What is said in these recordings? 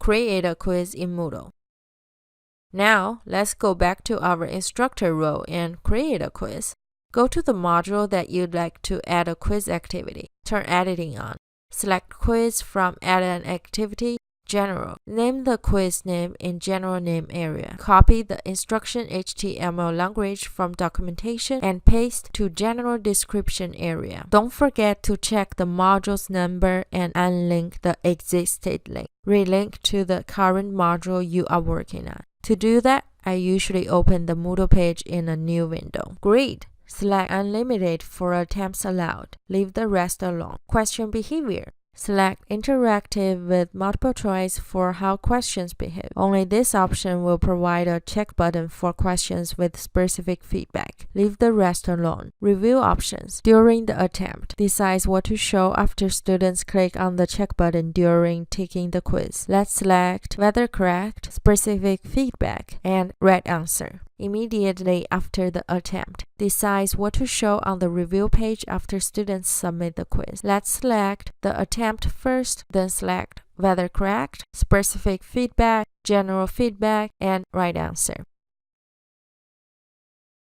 create a quiz in Moodle. Now, let's go back to our instructor role and create a quiz. Go to the module that you'd like to add a quiz activity. Turn editing on. Select quiz from add an activity, general. Name the quiz name in general name area. Copy the instruction HTML language from documentation and paste to general description area. Don't forget to check the module's number and unlink the existing link. Relink to the current module you are working on. To do that, I usually open the Moodle page in a new window. Great! Select Unlimited for attempts allowed. Leave the rest alone. Question behavior. Select Interactive with multiple choice for how questions behave. Only this option will provide a check button for questions with specific feedback. Leave the rest alone. Review options. During the attempt, decide what to show after students click on the check button during taking the quiz. Let's select whether correct, specific feedback, and right answer. Immediately after the attempt, decide what to show on the review page after students submit the quiz. Let's select the attempt first, then select whether correct, specific feedback, general feedback, and right answer.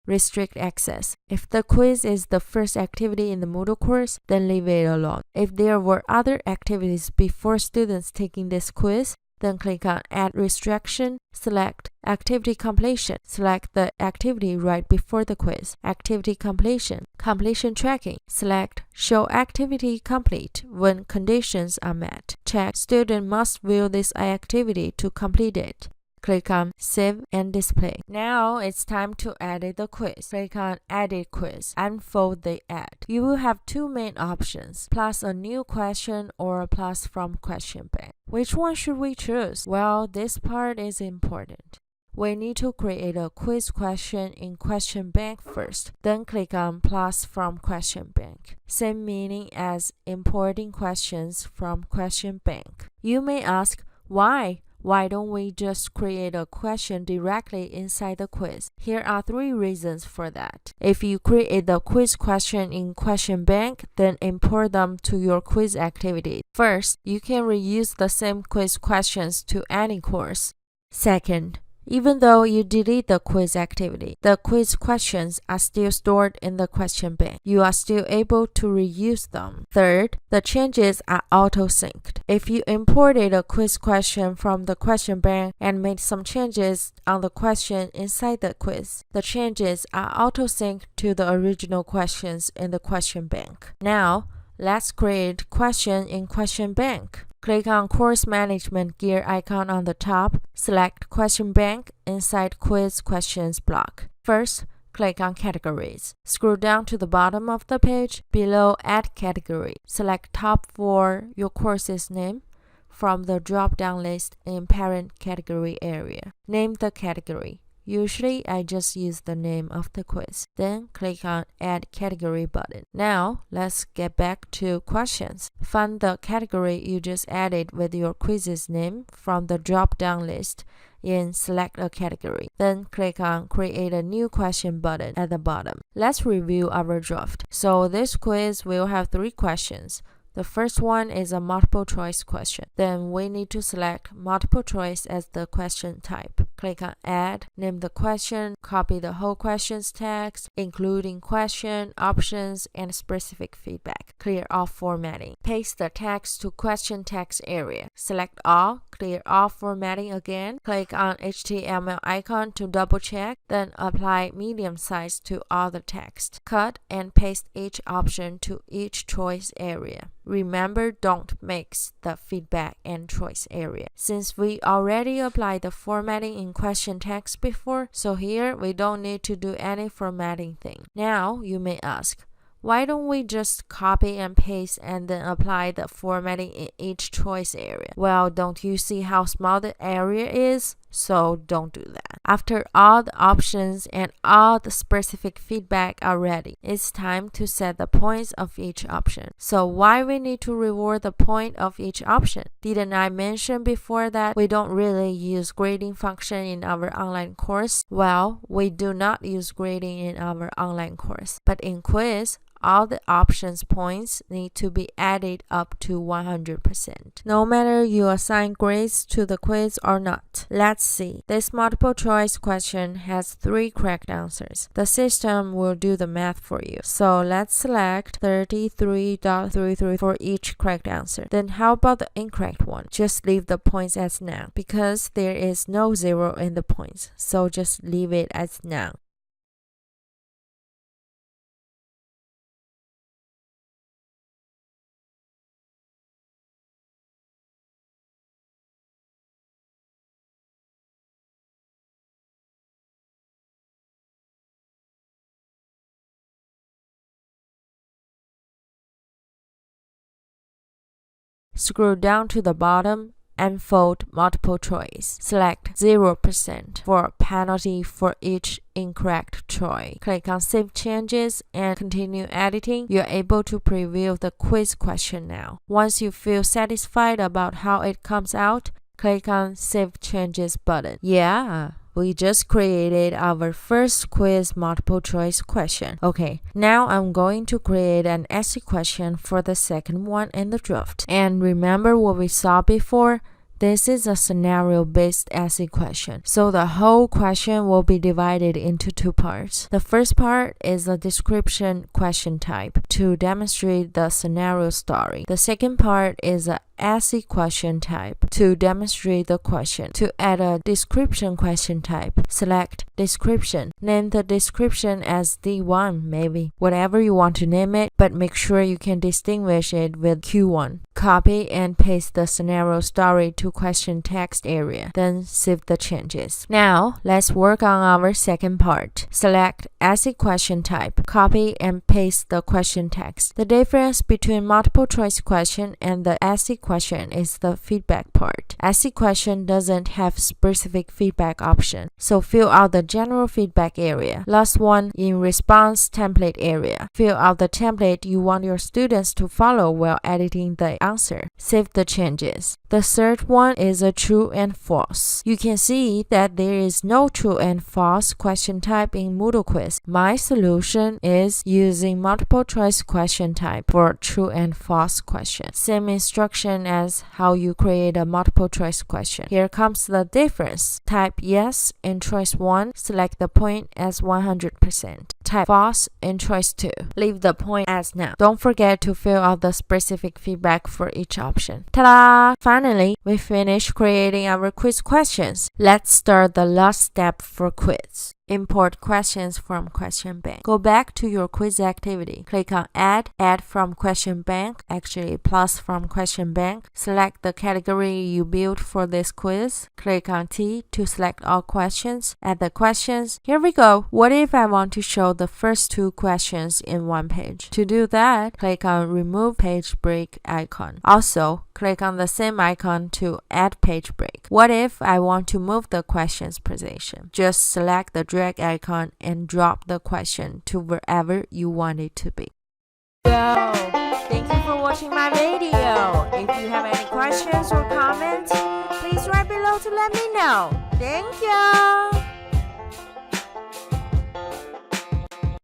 Restrict access. If the quiz is the first activity in the Moodle course, then leave it alone. If there were other activities before students taking this quiz, then click on Add Restriction, select Activity Completion. Select the activity right before the quiz. Activity Completion. Completion Tracking. Select Show Activity Complete when conditions are met. Check Student must view this activity to complete it. Click on Save and Display. Now it's time to edit the quiz. Click on Edit Quiz. Unfold the ad. You will have two main options, plus a new question or plus from question bank. Which one should we choose? Well, this part is important. We need to create a quiz question in question bank first, then click on plus from question bank. Same meaning as importing questions from question bank. You may ask, why? Why don't we just create a question directly inside the quiz? Here are 3 reasons for that. If you create the quiz question in question bank, then import them to your quiz activity. First, you can reuse the same quiz questions to any course. Second, even though you delete the quiz activity, the quiz questions are still stored in the question bank. You are still able to reuse them. Third, the changes are auto-synced. If you imported a quiz question from the question bank and made some changes on the question inside the quiz, the changes are auto-synced to the original questions in the question bank. Now, let's create question in question bank. Click on Course Management gear icon on the top. Select Question Bank inside Quiz Questions block. First, click on Categories. Scroll down to the bottom of the page. Below Add Category, select top for your course's name from the drop-down list in Parent Category area. Name the category. Usually, I just use the name of the quiz. Then click on Add Category button. Now, let's get back to questions. Find the category you just added with your quiz's name from the drop-down list and select a category. Then click on Create a New Question button at the bottom. Let's review our draft. So this quiz will have 3 questions. The first one is a multiple choice question. Then we need to select multiple choice as the question type. Click on Add, name the question, copy the whole question's text, including question, options, and specific feedback. Clear all formatting. Paste the text to question text area. Select all, clear all formatting again. Click on HTML icon to double check, then apply medium size to all the text. Cut and paste each option to each choice area. Remember, don't mix the feedback and choice area, since we already applied the formatting in question text before, so here we don't need to do any formatting thing. Now, you may ask, why don't we just copy and paste and then apply the formatting in each choice area? Well, don't you see how small the area is? So don't do that. After all the options and all the specific feedback are ready, it's time to set the points of each option. So why we need to reward the point of each option? Didn't I mention before that we don't really use grading function in our online course? Well, we do not use grading in our online course, but in quiz, all the options points need to be added up to 100%. No matter you assign grades to the quiz or not. Let's see. This multiple choice question has 3 correct answers. The system will do the math for you. So let's select 33.33 for each correct answer. Then how about the incorrect one? Just leave the points as noun because there is no 0 in the points. So just leave it as noun. Scroll down to the bottom and fold multiple choice. Select 0% for penalty for each incorrect choice. Click on Save Changes and continue editing. You're able to preview the quiz question now. Once you feel satisfied about how it comes out, click on Save Changes button. Yeah, we just created our first quiz multiple choice question. Okay, now I'm going to create an essay question for the second one in the draft. And remember what we saw before? This is a scenario-based essay question. So the whole question will be divided into 2 parts. The first part is a description question type to demonstrate the scenario story. The second part is a essay question type to demonstrate the question. To add a description question type, select description. Name the description as D1 maybe, whatever you want to name it, but make sure you can distinguish it with Q1. Copy and paste the scenario story to question text area, then save the changes. Now, let's work on our second part. Select essay question type, copy and paste the question text. The difference between multiple choice question and the essay question is the feedback part. Essay question doesn't have specific feedback option, so fill out the general feedback area. Last one in response template area. Fill out the template you want your students to follow while editing the answer. Save the changes. The third one is a true and false. You can see that there is no true and false question type in Moodle quiz. My solution is using multiple choice question type for true and false question. Same instruction as how you create a multiple choice question. Here comes the difference. Type yes in choice 1, select the point as 100%. Type false in choice 2. Leave the point as noun. Don't forget to fill out the specific feedback for each option. Ta-da! Finally, we finished creating our quiz questions. Let's start the last step for quiz. Import questions from question bank. Go back to your quiz activity. Click on Add from question bank, actually plus from question bank. Select the category you built for this quiz. Click on T to select all questions. Add the questions. Here we go. What if I want to show the first 2 questions in one page? To do that, click on Remove Page Break icon. Also, click on the same icon to add page break. What if I want to move the question's position? Just select the drag icon and drop the question to wherever you want it to be. So, thank you for watching my video. If you have any questions or comments, please write below to let me know. Thank you.